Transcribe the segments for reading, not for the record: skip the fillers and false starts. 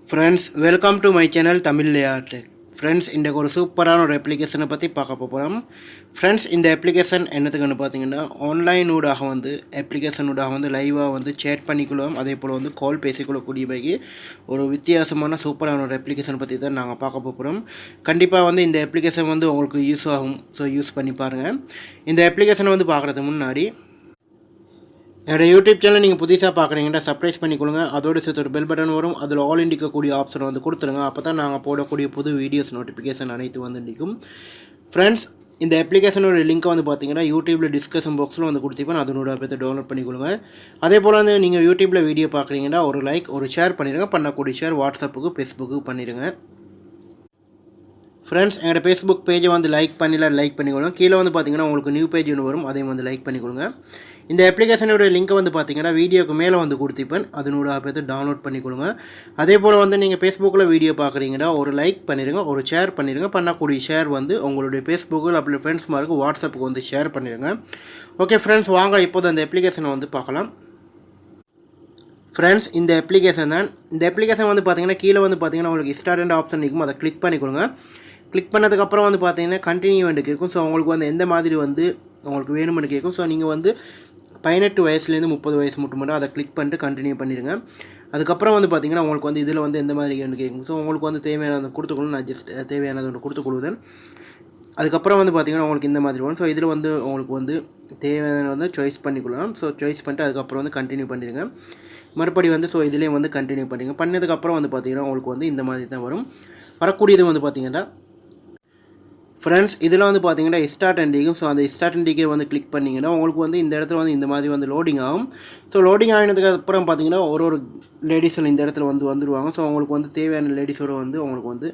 Friends, welcome to my channel Tamil Layer Tech. Friends, இன்றைக்கு ஒரு சூப்பரான ஒரு அப்ளிகேஷனை பற்றி பார்க்க போகிறோம். ஃப்ரெண்ட்ஸ், இந்த அப்ளிகேஷன் என்னத்துக்குன்னு பார்த்தீங்கன்னா ஆன்லைன் ஊடாக வந்து அப்ளிகேஷன் ஊடாக வந்து லைவாக வந்து சேட் பண்ணிக்கொள்ளுவோம், அதே போல் வந்து கால் பேசிக்கொள்ளக்கூடிய பைக்கு ஒரு வித்தியாசமான சூப்பரான ஒரு அப்ளிகேஷன் பற்றி தான் நாங்கள் பார்க்க போகிறோம். கண்டிப்பாக வந்து இந்த அப்ளிகேஷன் வந்து உங்களுக்கு யூஸ் ஆகும். ஸோ யூஸ் பண்ணி பாருங்கள். இந்த அப்ளிகேஷனை வந்து பார்க்குறதுக்கு முன்னாடி என்னோடய யூடியூப் சேனல் நீங்கள் புதுசாக பார்க்குறீங்கன்னா சப்ஸ்கிரைப் பண்ணிக்கொள்ளுங்க. அதோடு சேர்த்து ஒரு பெல் பட்டன் வரும், அதில் ஆல் இண்டிக்கக்கூடிய ஆப்ஷனை வந்து கொடுத்துருங்க. அப்போ தான் நாங்கள் போடக்கூடிய புது வீடியோஸ் நோட்டிஃபிகேஷன் அனைத்து வந்து நிற்கும். ஃப்ரெண்ட்ஸ், இந்த அப்ளிகேஷனோட லிங்க்கை வந்து பார்த்தீங்கன்னா யூடியூப்பில் டிஸ்கஷன் பாக்ஸில் வந்து கொடுத்திப்பேன், அதனோட பற்றி டவுன்லோட் பண்ணிக்கொள்ளுங்க. அதே போல் வந்து நீங்கள் யூடியூப்பில் வீடியோ பார்க்குறீங்கன்னா ஒரு லைக் ஒரு ஷேர் பண்ணிடுங்க. பண்ணக்கூடிய ஷேர் வாட்ஸ்அப்புக்கு ஃபேஸ்புக்கு பண்ணிடுங்க. ஃப்ரெண்ட்ஸ், என்னோட ஃபேஸ்புக் பேஜை வந்து லைக் பண்ணிக்கொள்ளுங்க. கீழே வந்து பார்த்தீங்கன்னா உங்களுக்கு நியூ பேஜ் ஒன்று வரும், அதையும் வந்து லைக் பண்ணிக்கொள்ளுங்க. இந்த அப்ளிகேஷனோட லிங்க்கை வந்து பார்த்தீங்கன்னா வீடியோக்கு மேலே வந்து கொடுத்திப்பேன், அதனோட பார்த்து டவுன்லோட் பண்ணிக்கொள்ளுங்க. அதே போல் வந்து நீங்கள் ஃபேஸ்புக்கில் வீடியோ பார்க்குறீங்கன்னா ஒரு லைக் பண்ணிடுங்க, ஒரு ஷேர் பண்ணிடுங்க. பண்ணக்கூடிய ஷேர் வந்து உங்களுடைய ஃபேஸ்புக்கில் அப்படி ஃப்ரெண்ட்ஸ் மாருக்கு வாட்ஸ்அப்புக்கு வந்து ஷேர் பண்ணிடுங்க. ஓகே ஃப்ரெண்ட்ஸ், வாங்க இப்போது அந்த அப்ளிகேஷனை வந்து பார்க்கலாம். ஃப்ரெண்ட்ஸ், இந்த அப்ளிகேஷன் தான். இந்த அப்ளிகேஷன் வந்து பார்த்தீங்கன்னா கீழே வந்து பார்த்தீங்கன்னா உங்களுக்கு ஸ்டார்ட் ஆப்ஷன் இருக்கும், அதை கிளிக் பண்ணிக்கொள்ளுங்க. கிளிக் பண்ணதுக்கப்புறம் வந்து பார்த்தீங்கன்னா கண்டினியூ வந்து கேட்கும். ஸோ உங்களுக்கு வந்து எந்த மாதிரி வந்து உங்களுக்கு வேணும்னு கேட்கும். ஸோ நீங்கள் வந்து 18 வயசுலேருந்து 30 வயசு மட்டும் அதை கிளிக் பண்ணிட்டு கண்டினியூ பண்ணிடுங்க. அதுக்கப்புறம் வந்து பார்த்தீங்கன்னா உங்களுக்கு வந்து இதில் வந்து எந்த மாதிரி கேட்கும். ஸோ உங்களுக்கு வந்து தேவையானதை கொடுத்துக்கொள்ளும். நான் ஜஸ்ட் தேவையானதை ஒன்று கொடுத்துக்கொள்ளுதேன். அதுக்கப்புறம் வந்து பார்த்தீங்கன்னா உங்களுக்கு இந்த மாதிரி வரும். ஸோ இதில் வந்து உங்களுக்கு வந்து தேவையான வந்து சாய்ஸ் பண்ணிக்கொள்ளலாம். ஸோ சாய்ஸ் பண்ணிட்டு அதுக்கப்புறம் வந்து கண்டினியூ பண்ணிடுங்க. மறுபடி வந்து ஸோ இதுலேயும் வந்து கண்டினியூ பண்ணிடுங்க. பண்ணதுக்கப்புறம் வந்து பார்த்தீங்கன்னா உங்களுக்கு வந்து இந்த மாதிரி தான் வரும். வரக்கூடியது வந்து பார்த்தீங்கன்னா ஃப்ரெண்ட்ஸ், இதில் வந்து பார்த்தீங்கன்னா ஸ்டார்ட் அண்ட் டிக்கும். ஸோ அந்த ஸ்டார்ட் அண்ட் டிக்கை வந்து கிளிக் பண்ணிங்கன்னா உங்களுக்கு வந்து இந்த இடத்துல வந்து இந்த மாதிரி வந்து லோடிங் ஆகும். ஸோ லோடிங் ஆகினதுக்கு அப்புறம் பார்த்தீங்கன்னா ஒரு லேடிஸில் இந்த இடத்துல வந்து வந்துடுவாங்க. ஸோ அவங்களுக்கு வந்து தேவையான லேடிஸோடு வந்து உங்களுக்கு வந்து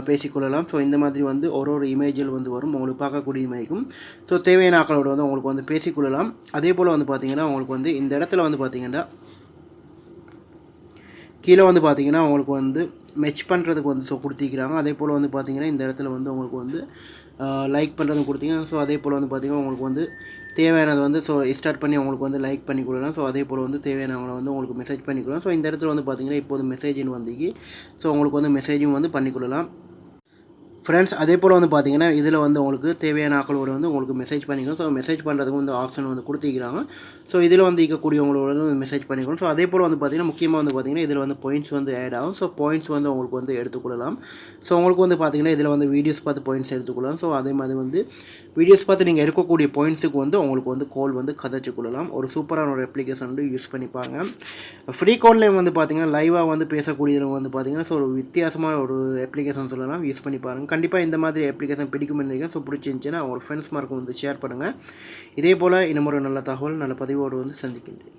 பேசிக்கொள்ளலாம். ஸோ இந்த மாதிரி வந்து ஒரு இமேஜில் வந்து வரும், உங்களுக்கு பார்க்கக்கூடிய இமேஜும். ஸோ தேவையான ஆக்களோடு வந்து உங்களுக்கு வந்து பேசிக்கொள்ளலாம். அதே போல் வந்து பார்த்தீங்கன்னா உங்களுக்கு வந்து இந்த இடத்துல வந்து பார்த்தீங்கன்னா கீழே வந்து பார்த்தீங்கன்னா உங்களுக்கு வந்து மெச் பண்ணுறதுக்கு வந்து ஸோ கொடுத்திக்கிறாங்க. அதே போல் வந்து பார்த்தீங்கன்னா இந்த இடத்துல வந்து உங்களுக்கு வந்து லைக் பண்ணுறது கொடுத்தீங்க. ஸோ அதே போல் வந்து பார்த்தீங்கன்னா உங்களுக்கு வந்து தேவையானது வந்து ஸோ ஸ்டார்ட் பண்ணி உங்களுக்கு வந்து லைக் பண்ணிக்கொள்ளலாம். ஸோ அதே போல் வந்து தேவையானவங்களை வந்து உங்களுக்கு மெசேஜ் பண்ணிக்கொள்ளலாம். ஸோ இந்த இடத்துல வந்து பார்த்தீங்கன்னா இப்போது மெசேஜின்னு வந்தீங்க. ஸோ உங்களுக்கு வந்து மெசேஜும் வந்து பண்ணிக்கொள்ளலாம். ஃப்ரெண்ட்ஸ், அதே போல் வந்து பார்த்தீங்கன்னா இதில் வந்து உங்களுக்கு தேவையான ஆக்களோடு வந்து உங்களுக்கு மெசேஜ் பண்ணிக்கணும். ஸோ மெசேஜ் பண்ணுறதுக்கு வந்து ஆப்ஷன் வந்து கொடுத்துக்கிறாங்க. ஸோ இதில் வந்து இருக்கக்கூடியவங்களோட வந்து மெசேஜ் பண்ணிக்கணும். ஸோ அதே போல் வந்து பார்த்தீங்கன்னா முக்கியமாக வந்து பார்த்தீங்கன்னா இதில் வந்து பாயிண்ட்ஸ் வந்து ஆட் ஆகும். ஸோ பாயிண்ட்ஸ் வந்து உங்களுக்கு வந்து எடுத்துக்கொள்ளலாம். ஸோ உங்களுக்கு வந்து பார்த்தீங்கன்னா இதில் வந்து வீடியோஸ் பார்த்து பாயிண்ட்ஸ் எடுத்துக்கொள்ளலாம். ஸோ அதே மாதிரி வந்து வீடியோஸ் பார்த்து நீங்கள் எடுக்கக்கூடிய பாயிண்ட்ஸுக்கு வந்து உங்களுக்கு வந்து கால் வந்து கதைச்சிக்கொள்ளலாம். ஒரு சூப்பரான ஒரு அப்ளிகேஷன் வந்து யூஸ் பண்ணிப்பாங்க. ஃப்ரீ கால்லேயும் வந்து பார்த்தீங்கன்னா லைவாக வந்து பேசக்கூடியவங்க வந்து பார்த்தீங்கன்னா ஸோ ஒரு வித்தியாசமான ஒரு அப்ளிகேஷன் சொல்லலாம், யூஸ் பண்ணி பாருங்கள். கண்டிப்பாக இந்த மாதிரி அப்ளிகேஷன் பிடிக்கும்னு நினைக்கிறேன். ஸோ பிடிச்சிருந்துச்சுன்னா ஒரு ஃப்ரெண்ட்ஸ் மார்க்கு வந்து ஷேர் பண்ணுங்கள். இதே போல் இன்னும் ஒரு நல்ல தகவல் நல்ல பதிவோடு வந்து சந்திக்கின்றேன்.